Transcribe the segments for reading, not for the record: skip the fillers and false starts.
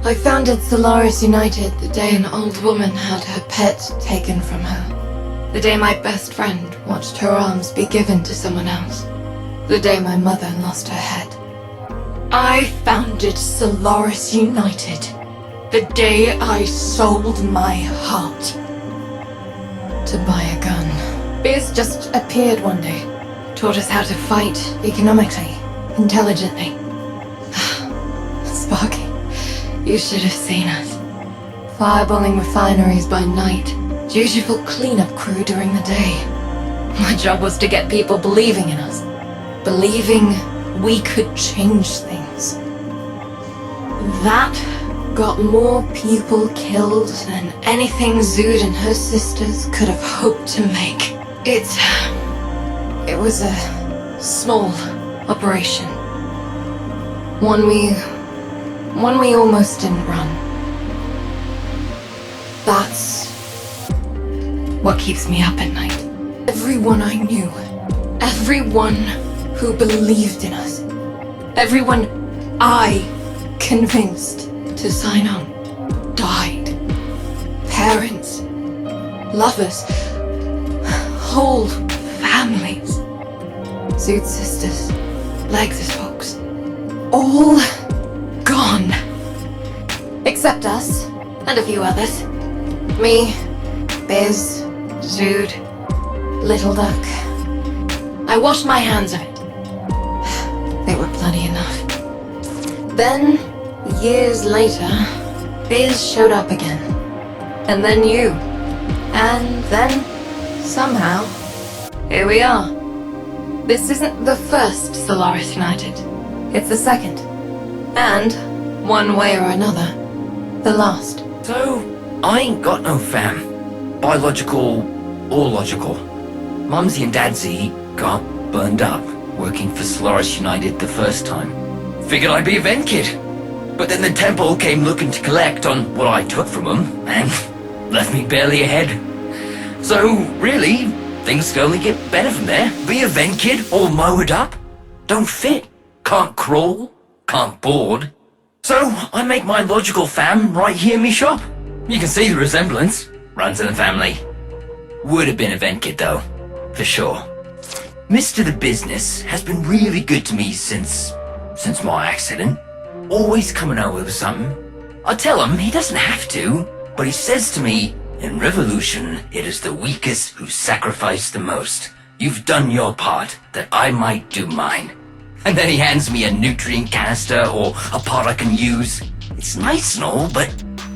I founded Solaris United the day an old woman had her pet taken from her. The day my best friend watched her arms be given to someone else. The day my mother lost her head. I founded Solaris United the day I sold my heart to buy a gun. Biz just appeared one day, taught us how to fight economically, intelligently. Sparky, you should have seen us. Fireballing refineries by night, dutiful cleanup crew during the day. My job was to get people believing in us, believing we could change things. That got more people killed than anything Zood and her sisters could have hoped to make. It was a small operation. One we almost didn't run. That's what keeps me up at night. Everyone I knew, everyone who believed in us, everyone I convinced to sign on, died. Parents, lovers, whole families, Zoot sisters, Legs' folks, all gone. Except us, and a few others. Me, Biz, Zood, Little Duck. I washed my hands of it. They were bloody enough. Then, years later, Biz showed up again. And then you. And then, somehow, here we are. This isn't the first Solaris United. It's the second. And, one way or another, the last. So, I ain't got no fam. Biological or logical. Mumsy and Dadsy got burned up working for Solaris United the first time. Figured I'd be a vent kid. But then the temple came looking to collect on what I took from them, and left me barely ahead. So, really, things can only get better from there. Be a vent kid all mowed up. Don't fit. Can't crawl. Can't board. So, I make my logical fam right here in me shop. You can see the resemblance. Runs in the family. Would have been a vent kid though. For sure. Mr. The Business has been really good to me since my accident. Always coming over with something. I tell him he doesn't have to, but he says to me, in revolution, it is the weakest who sacrifice the most. You've done your part, that I might do mine. And then he hands me a nutrient canister or a pot I can use. It's nice and all, but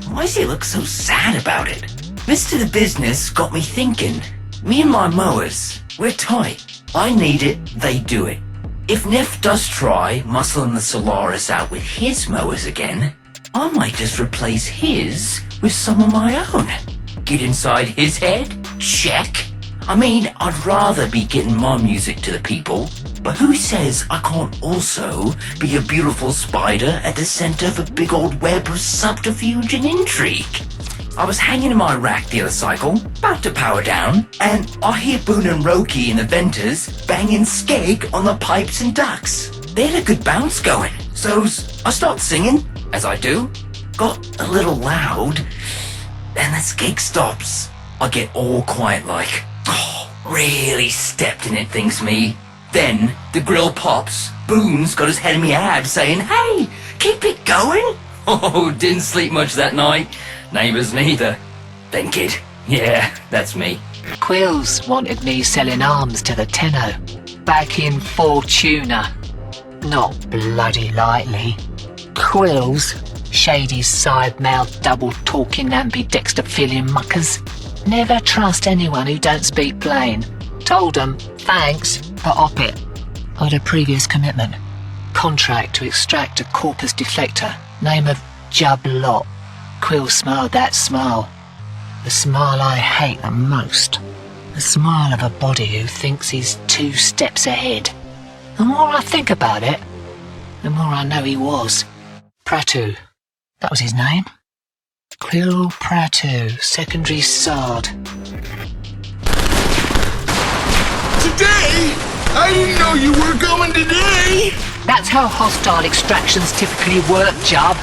why does he look so sad about it? Mr. The Business got me thinking. Me and my mowers, we're tight. I need it, they do it. If Neff does try muscling the Solaris out with his mowers again, I might just replace his with some of my own. Get inside his head? Check. I mean, I'd rather be getting my music to the people, but who says I can't also be a beautiful spider at the center of a big old web of subterfuge and intrigue? I was hanging in my rack the other cycle, about to power down, and I hear Boone and Roki and the Venters banging skeg on the pipes and ducks. They had a good bounce going, so I start singing, as I do. Got a little loud, and the skeg stops. I get all quiet like, oh, really stepped in it, thinks me. Then the grill pops. Boone's got his head in me abs saying, hey, keep it going. Oh, didn't sleep much that night. Neighbours neither. Then kid, yeah, that's me. Quills wanted me selling arms to the Tenno, back in Fortuna. Not bloody lightly. Quills, shady side-mouthed, double-talking, ambidextrophilian muckers. Never trust anyone who don't speak plain. Told them, thanks, but op it. I'd a previous commitment. Contract to extract a corpus deflector, name of Jub Lot. Quill smiled that smile. The smile I hate the most. The smile of a body who thinks he's 2 steps ahead. The more I think about it, the more I know he was. Pratu. That was his name. Quill Pratu, secondary Sard. Today? I didn't know you were coming today! That's how hostile extractions typically work, Jub.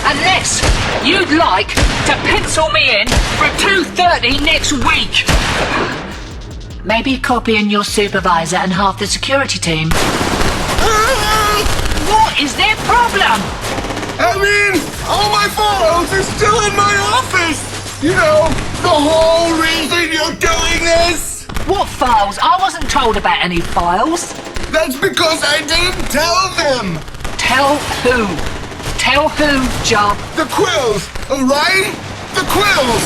Unless you'd like to pencil me in for 2:30 next week. Maybe copying your supervisor and half the security team. What is their problem? I mean, all my files are still in my office! You know, the whole reason you're doing this! What files? I wasn't told about any files. That's because I didn't tell them! Tell who? Tell who, Job? The quills, alright? The quills!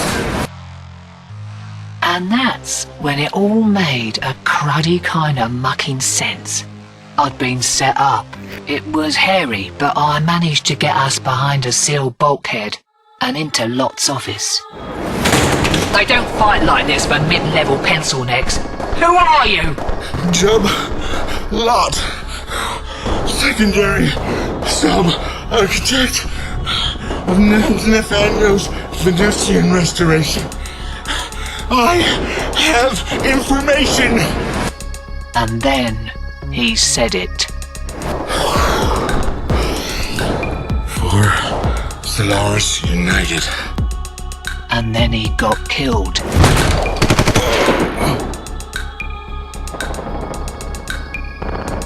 And that's when it all made a cruddy kind of mucking sense. I'd been set up. It was hairy, but I managed to get us behind a sealed bulkhead and into Lot's office. They don't fight like this for mid-level pencil necks. Who are you? Job, Lot, secondary sub-architect of Nathaniel's Venusian restoration. I have information. And then he said it. For Solaris United. And then he got killed.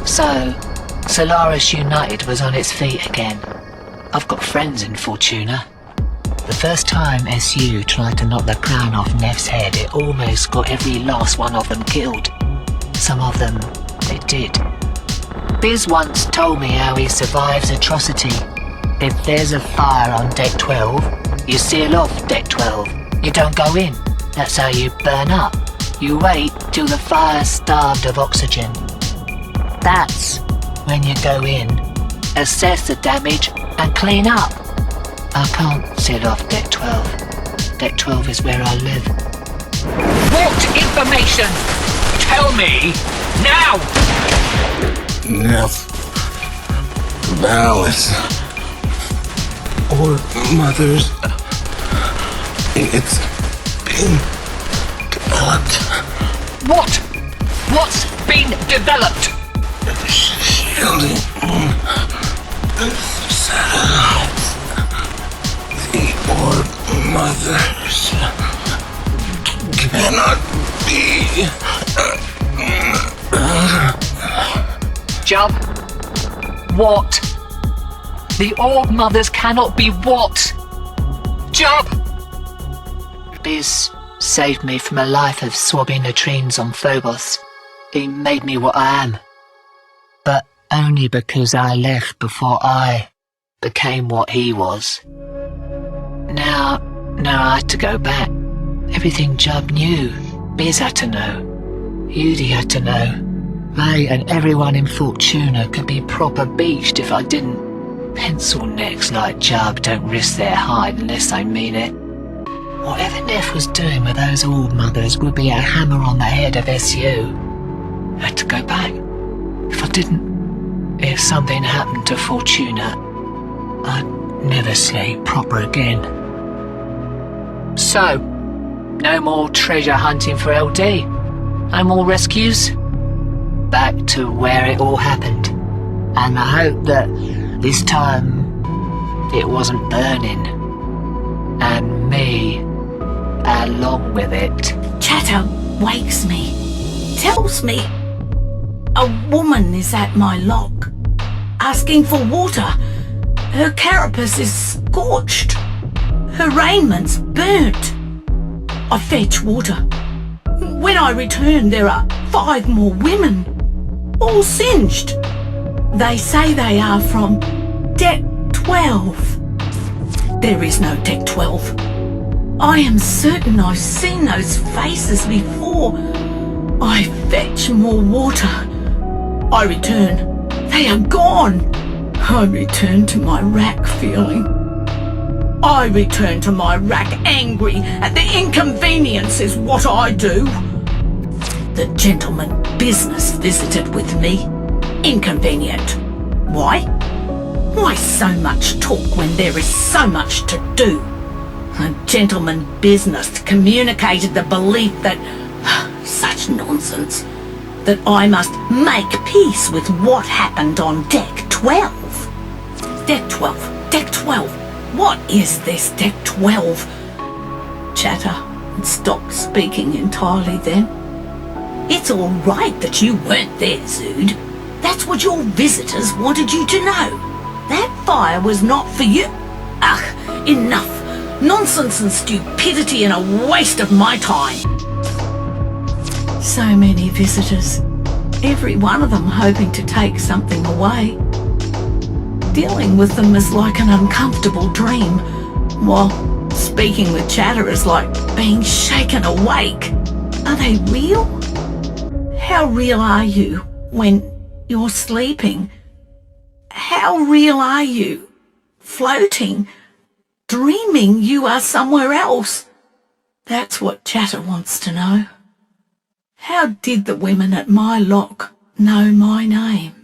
So, Solaris United was on its feet again. I've got friends in Fortuna. The first time SU tried to knock the crown off Neff's head, it almost got every last one of them killed. Some of them, it did. Biz once told me how he survives atrocity. If there's a fire on Deck 12, you seal off Deck 12. You don't go in. That's how you burn up. You wait till the fire's starved of oxygen. That's when you go in, assess the damage and clean up. I can't seal off Deck 12. Deck 12 is where I live. What information? Tell me now! Neff. Balance. Or mothers. It's been developed. What? What's been developed? Shielding satellites. The orb mothers cannot be. Job? What? The orb mothers cannot be what? Job? Biz saved me from a life of swabbing latrines on Phobos. He made me what I am. But only because I left before I became what he was. Now I had to go back. Everything Job knew, Biz had to know. Yudi had to know. Ray and everyone in Fortuna could be proper beached if I didn't. Pencil necks like Job don't risk their hide unless they mean it. Whatever Neff was doing with those orb mothers would be a hammer on the head of SU. I had to go back. If I didn't, if something happened to Fortuna, I'd never sleep proper again. So, no more treasure hunting for LD. No more rescues. Back to where it all happened. And I hope that this time it wasn't burning. And me along with it. Chatter wakes me, tells me a woman is at my lock, asking for water. Her carapace is scorched. Her raiment burnt. I fetch water. When I return, there are 5 more women, all singed. They say they are from Deck 12. There is no Deck 12. I am certain I've seen those faces before. I fetch more water. I return. They are gone. I return to my rack feeling. I return to my rack angry at the inconvenience is what I do. The gentleman business visited with me. Inconvenient. Why? Why so much talk when there is so much to do? A gentleman business communicated the belief that, such nonsense, that I must make peace with what happened on Deck 12. Deck 12, Deck 12. What is this, Deck 12? Chatter had stopped speaking entirely then. It's all right that you weren't there, Zood. That's what your visitors wanted you to know. That fire was not for you. Ugh, enough. Nonsense and stupidity and a waste of my time. So many visitors. Every one of them hoping to take something away. Dealing with them is like an uncomfortable dream, while speaking with Chatter is like being shaken awake. Are they real? How real are you when you're sleeping? How real are you? Floating, dreaming you are somewhere else? That's what Chatter wants to know. How did the women at my lock know my name?